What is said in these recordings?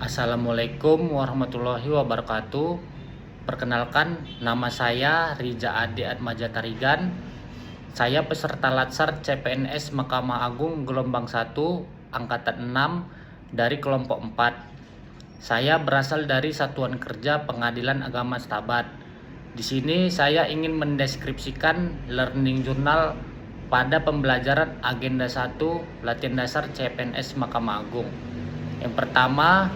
Assalamualaikum warahmatullahi wabarakatuh. Perkenalkan, nama saya Rija Adi Atmaja Tarigan. Saya peserta Latsar CPNS Mahkamah Agung gelombang 1 angkatan 6 dari kelompok 4. Saya berasal dari Satuan Kerja Pengadilan Agama Stabat. Di sini saya ingin mendeskripsikan learning journal pada pembelajaran agenda 1 latihan dasar CPNS Mahkamah Agung. Yang pertama,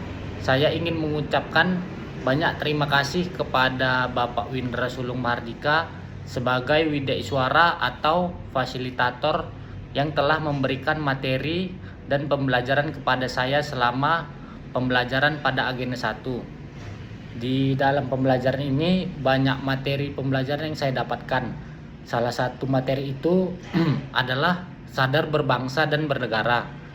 saya ingin mengucapkan banyak terima kasih kepada Bapak Windra Sulung Mahardika sebagai Widaiswara atau fasilitator yang telah memberikan materi dan pembelajaran kepada saya selama pembelajaran pada agenda 1. Di dalam pembelajaran ini banyak materi pembelajaran yang saya dapatkan. Salah satu materi itu adalah sadar berbangsa dan bernegara.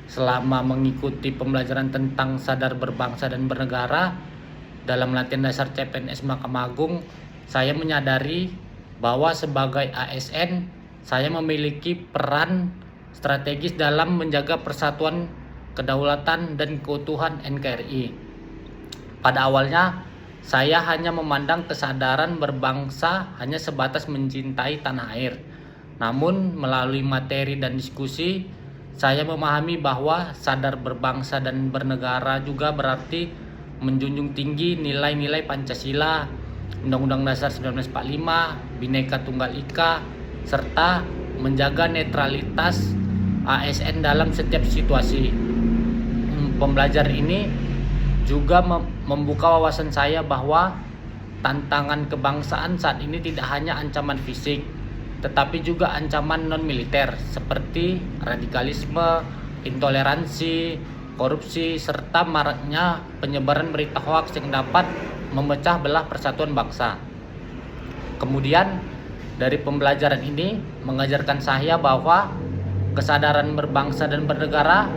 Selama mengikuti pembelajaran tentang sadar berbangsa dan bernegara dalam latihan dasar CPNS Mahkamah Agung, saya menyadari bahwa sebagai ASN saya memiliki peran strategis dalam menjaga persatuan, kedaulatan, dan keutuhan NKRI. Pada awalnya saya hanya memandang kesadaran berbangsa hanya sebatas mencintai tanah air. Namun melalui materi dan diskusi, saya memahami bahwa sadar berbangsa dan bernegara juga berarti menjunjung tinggi nilai-nilai Pancasila, Undang-Undang Dasar 1945, Bhinneka Tunggal Ika, serta menjaga netralitas ASN dalam setiap situasi. Pembelajaran ini juga membuka wawasan saya bahwa tantangan kebangsaan saat ini tidak hanya ancaman fisik, tetapi juga ancaman non-militer seperti radikalisme, intoleransi, korupsi, serta maraknya penyebaran berita hoaks yang dapat memecah belah persatuan bangsa. Kemudian dari pembelajaran ini mengajarkan saya bahwa kesadaran berbangsa dan bernegara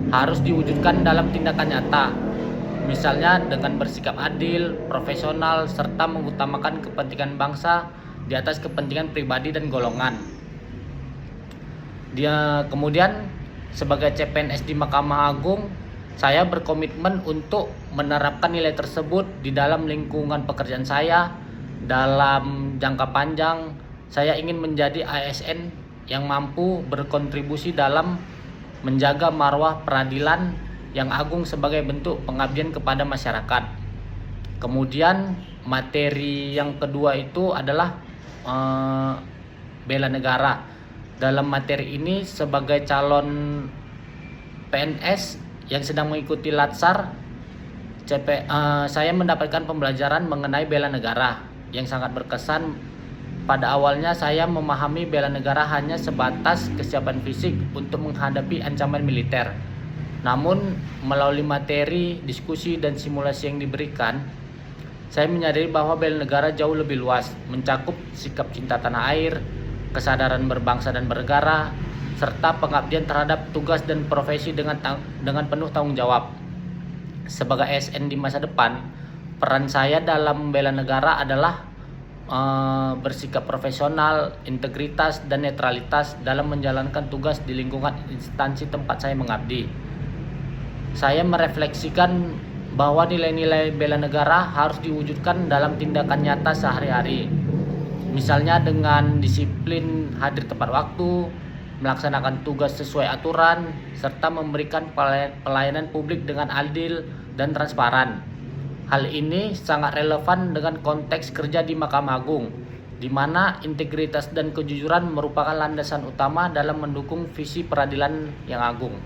harus diwujudkan dalam tindakan nyata, misalnya dengan bersikap adil, profesional, serta mengutamakan kepentingan bangsa di atas kepentingan pribadi dan golongan. Kemudian sebagai CPNS di Mahkamah Agung, saya berkomitmen untuk menerapkan nilai tersebut di dalam lingkungan pekerjaan saya. Dalam jangka panjang, saya ingin menjadi ASN yang mampu berkontribusi dalam menjaga marwah peradilan yang agung sebagai bentuk pengabdian kepada masyarakat. Kemudian materi yang kedua itu adalah bela negara. Dalam materi ini sebagai calon PNS yang sedang mengikuti Latsar saya mendapatkan pembelajaran mengenai bela negara yang sangat berkesan. Pada awalnya saya memahami bela negara hanya sebatas kesiapan fisik untuk menghadapi ancaman militer. Namun melalui materi, diskusi, dan simulasi yang diberikan, saya menyadari bahwa bela negara jauh lebih luas, mencakup sikap cinta tanah air, kesadaran berbangsa dan bernegara, serta pengabdian terhadap tugas dan profesi dengan penuh tanggung jawab. Sebagai ASN di masa depan, peran saya dalam bela negara adalah bersikap profesional, integritas, dan netralitas dalam menjalankan tugas di lingkungan instansi tempat saya mengabdi. Saya merefleksikan bahwa nilai-nilai bela negara harus diwujudkan dalam tindakan nyata sehari-hari. Misalnya dengan disiplin hadir tepat waktu, melaksanakan tugas sesuai aturan, serta memberikan pelayanan publik dengan adil dan transparan. Hal ini sangat relevan dengan konteks kerja di Mahkamah Agung, di mana integritas dan kejujuran merupakan landasan utama dalam mendukung visi peradilan yang agung.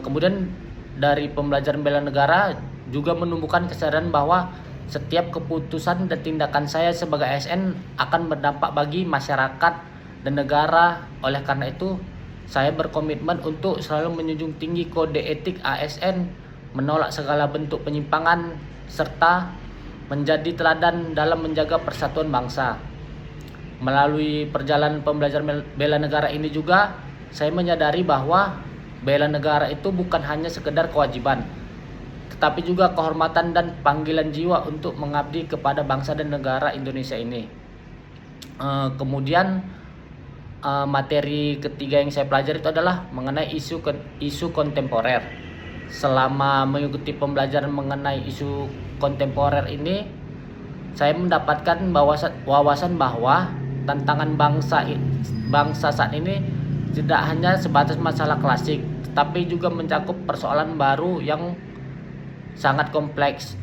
Kemudian dari pembelajaran bela negara juga menumbuhkan kesadaran bahwa setiap keputusan dan tindakan saya sebagai ASN akan berdampak bagi masyarakat dan negara. Oleh karena itu, saya berkomitmen untuk selalu menjunjung tinggi kode etik ASN, menolak segala bentuk penyimpangan, serta menjadi teladan dalam menjaga persatuan bangsa. Melalui perjalanan pembelajaran bela negara ini juga, saya menyadari bahwa bela negara itu bukan hanya sekedar kewajiban, tetapi juga kehormatan dan panggilan jiwa untuk mengabdi kepada bangsa dan negara Indonesia ini. Kemudian materi ketiga yang saya pelajari itu adalah mengenai isu kontemporer. selama mengikuti pembelajaran mengenai isu kontemporer ini, saya mendapatkan wawasan bahwa tantangan bangsa saat ini tidak hanya sebatas masalah klasik, tapi juga mencakup persoalan baru yang sangat kompleks.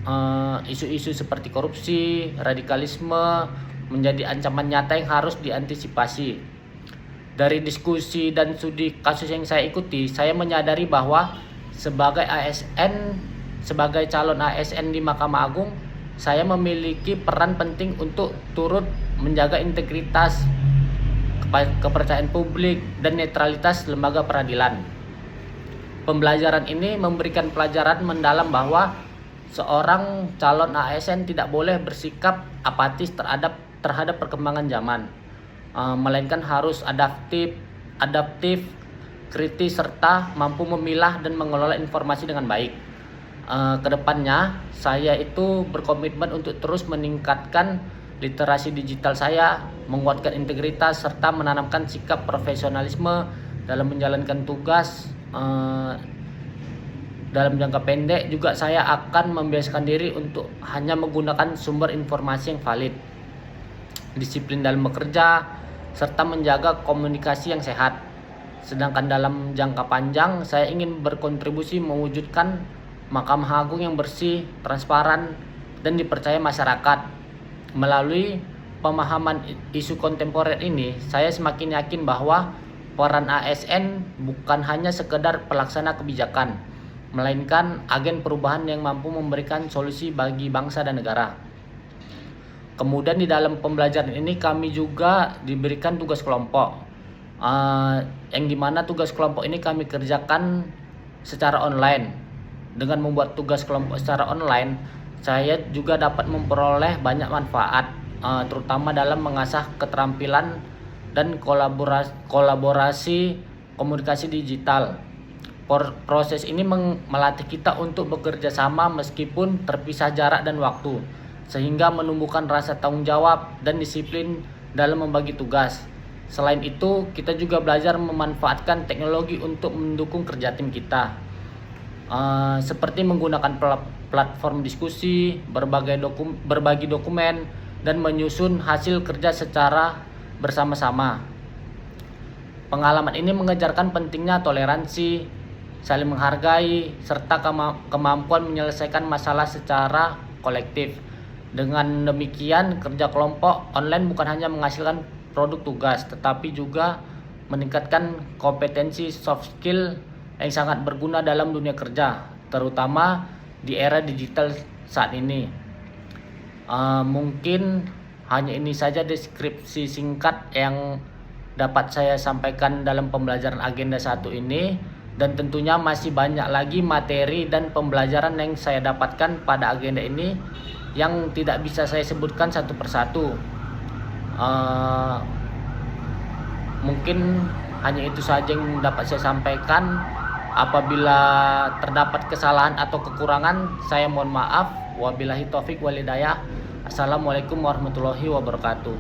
Isu-isu seperti korupsi, radikalisme menjadi ancaman nyata yang harus diantisipasi. Dari diskusi dan studi kasus yang saya ikuti, saya menyadari bahwa sebagai calon ASN di Mahkamah Agung, saya memiliki peran penting untuk turut menjaga integritas, kepercayaan publik, dan netralitas lembaga peradilan. Pembelajaran ini memberikan pelajaran mendalam bahwa seorang calon ASN tidak boleh bersikap apatis terhadap perkembangan zaman, melainkan harus adaptif, kritis, serta mampu memilah dan mengelola informasi dengan baik. Kedepannya, saya itu berkomitmen untuk terus meningkatkan literasi digital saya, menguatkan integritas, serta menanamkan sikap profesionalisme dalam menjalankan tugas. Dalam jangka pendek juga saya akan membiasakan diri untuk hanya menggunakan sumber informasi yang valid, disiplin dalam bekerja, serta menjaga komunikasi yang sehat. Sedangkan dalam jangka panjang, saya ingin berkontribusi mewujudkan Mahkamah Agung yang bersih, transparan, dan dipercaya masyarakat. Melalui pemahaman isu kontemporer ini, saya semakin yakin bahwa peran ASN bukan hanya sekedar pelaksana kebijakan, melainkan agen perubahan yang mampu memberikan solusi bagi bangsa dan negara. Kemudian di dalam pembelajaran ini kami juga diberikan tugas kelompok, yang dimana tugas kelompok ini kami kerjakan secara online. Dengan membuat tugas kelompok secara online, saya juga dapat memperoleh banyak manfaat, terutama dalam mengasah keterampilan dan kolaborasi komunikasi digital. Proses ini melatih kita untuk bekerja sama meskipun terpisah jarak dan waktu, sehingga menumbuhkan rasa tanggung jawab dan disiplin dalam membagi tugas. Selain itu, kita juga belajar memanfaatkan teknologi untuk mendukung kerja tim kita, seperti menggunakan platform diskusi, berbagi dokumen, dan menyusun hasil kerja secara bersama-sama. Pengalaman ini mengajarkan pentingnya toleransi, saling menghargai, serta kemampuan menyelesaikan masalah secara kolektif. Dengan demikian, kerja kelompok online bukan hanya menghasilkan produk tugas, tetapi juga meningkatkan kompetensi soft skill yang sangat berguna dalam dunia kerja, terutama di era digital saat ini. Mungkin hanya ini saja deskripsi singkat yang dapat saya sampaikan dalam pembelajaran agenda 1 ini, dan tentunya masih banyak lagi materi dan pembelajaran yang saya dapatkan pada agenda ini yang tidak bisa saya sebutkan satu persatu. Mungkin hanya itu saja yang dapat saya sampaikan. Apabila terdapat kesalahan atau kekurangan, saya mohon maaf. Wabillahi taufik walhidayah. Assalamualaikum warahmatullahi wabarakatuh.